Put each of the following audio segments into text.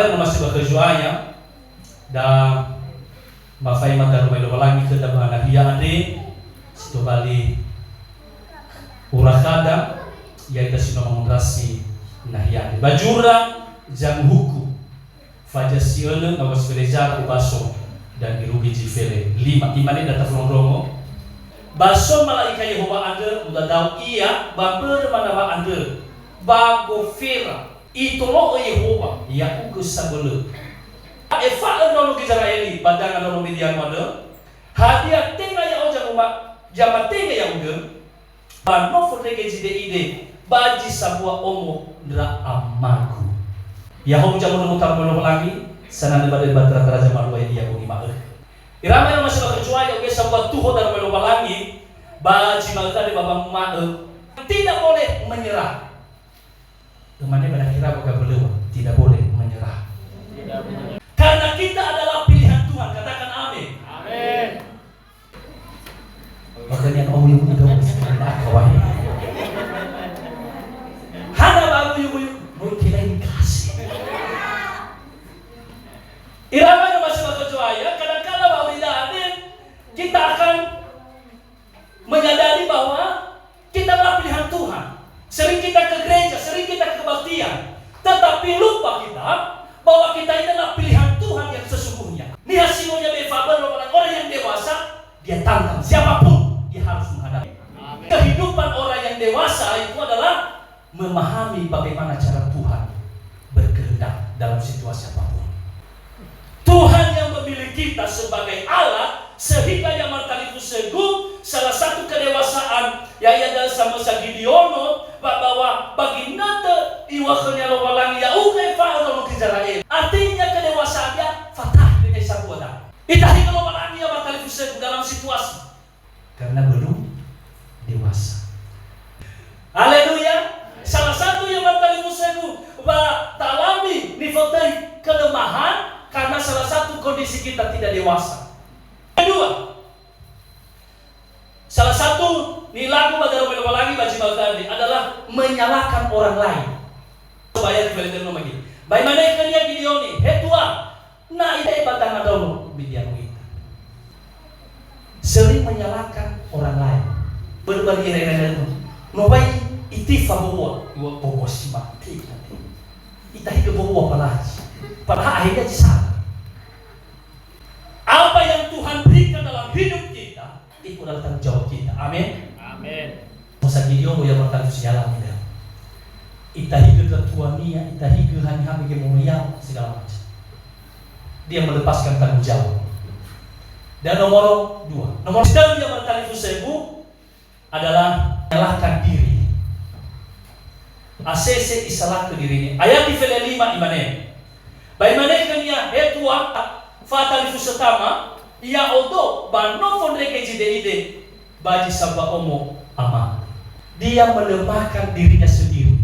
Ramai masih bekerjanya dan Mafai mata rumah lagi ke dalam anahia ade situ bali urakada yaitu sino mengoperasi nahia bajura jam huku fajasiole ngawas belajar baso dan irugi jifele 5 imane data romo baso malaika Yehova ande udah tahu iya bamber mana ba ande bago fera itu lo Yehova ya ugus sabele Eva eno Israeli badangan ono media mode hadiah tenga ya oja uma jama tenga ya uge bano foteke jide ide baji sabua omo dra amaku ya hom jamu mutar mono lagi sanan bade batra raja malu ya bungi ma irama yang masih kecuali oge sabua tuho dar mono lagi baji malta de babang ma tidak boleh menyerah temannya pada kira boga belewa tidak boleh menyerah karena kita adalah pilihan Tuhan. Katakan amin. Amin. Makanya kamu yang dong tidak kawan. Hana baru yuk mau kirain kasih. Irama yang masih berkecuali kadang-kadang bahwa tidak adil kita akan menyadari bahwa kita adalah pilihan Tuhan. Sering kita ke gereja, sering kita ke kebaktian, tetapi lupa kita bahwa kita ini adalah pilihan Tuhan yang sesungguhnya. Ini hasilnya befabar orang yang dewasa, dia tantang siapapun dia harus menghadapi. Amin. Kehidupan orang yang dewasa itu adalah memahami bagaimana cara Tuhan berkehendak dalam situasi apapun. Tuhan yang memilih kita sebagai Allah sehingga yang martaliku segu salah satu kedewasaan yaitu dalam sama Gidiono bahwa bagi nata iwaknya lowalang ya uke fa'al Israel. Artinya kedewasaannya fatah dengan sabuada. Itahi kalau walang ya martaliku segu dalam situasi karena belum dewasa. Haleluya. Salah satu yang martaliku segu talami nifotai kelemahan karena salah satu kondisi kita tidak dewasa. Kedua, salah satu nilaku pada lagi baji bagadi adalah menyalahkan orang lain. Supaya dibalik lagi. Bagaimana ikannya Gideoni? Hetua, nah ini batang adolo bidian kita. Sering menyalahkan orang lain. Berbagi rene-rene. Nobai itifa bawa, dua bawa simak. Itahi ke bawa apalagi. Padahal akhirnya disana. Apa yang Tuhan berikan dalam hidup kita itu adalah tanggung jawab kita. Amin. Amin. Masa Gideon yang bertanggung jawab kita. Itahi ke ketuania, itahi ke hani-hani ke mulia segala macam. Dia melepaskan tanggung jawab. Dan nomor 2, nomor 3 yang bertanggung jawab adalah menyalahkan diri. ACC isalah ke dirinya. Ayat di File 5 imane. Bagaimana kanya hetua fatal fusatama ya odo bano fondre ide baji sabba omo ama. Dia melemahkan dirinya sendiri.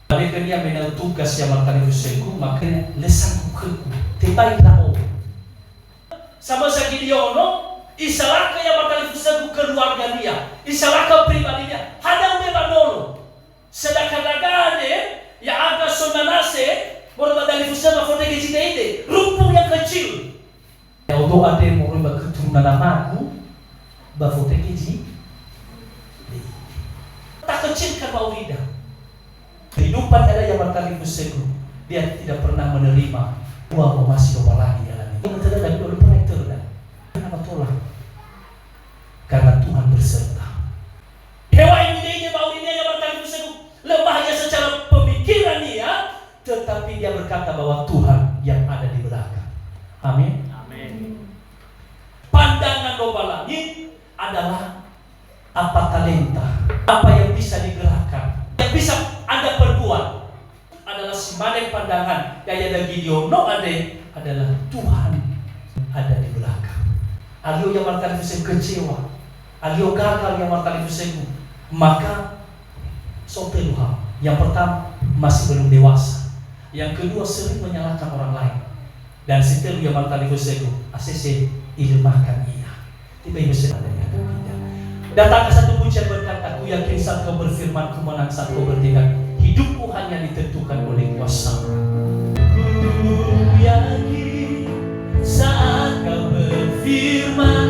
Mereka dia menang tugas yang martani fuseku makanya lesan kuku tepai nao. Sama Gidiono isalah ke yang martani fuseku keluarga dia, isalah ke pribadinya. Hadang bebanolo. Sedangkan lagane ya agak sonanase berbadali fusama foto ide rumpung yang kecil. Ya untuk ada yang mau keturunan namaku, bafoto keji. Tak kecil kan bau lidah. Kehidupan ada yang berkali fusegu. Dia tidak pernah menerima. Wah, masih doa lagi dalam ini. Yang tidak ada dulu pernah terdah. Kenapa tolak? Karena Tuhan berserta. Hewa ini bau lidah yang berkali fusegu. Lemahnya secara pemikiran dia, tetapi dia berkata bahwa Tuhan yang ada di belakang. Amin. Amin. Pandangan domba langit adalah apa talenta, apa yang bisa digerakkan, yang bisa Anda perbuat adalah simanek pandangan. Gaya dan Gidiono adalah Tuhan ada di belakang. Alio yang martani fusegu kecewa, alio gagal yang martani fusegu, maka sopeluha. Yang pertama masih belum dewasa. Yang kedua sering menyalahkan orang lain. Dan setelah yang martani fusegu ACC ilmahkan ia. Tiba-tiba sedang dari hadapan kita. Datang ke satu pujian berkata, aku yakin saat kau berfirman, ku menang saat kau bertindak. Hidupku hanya ditentukan oleh kuasa. firman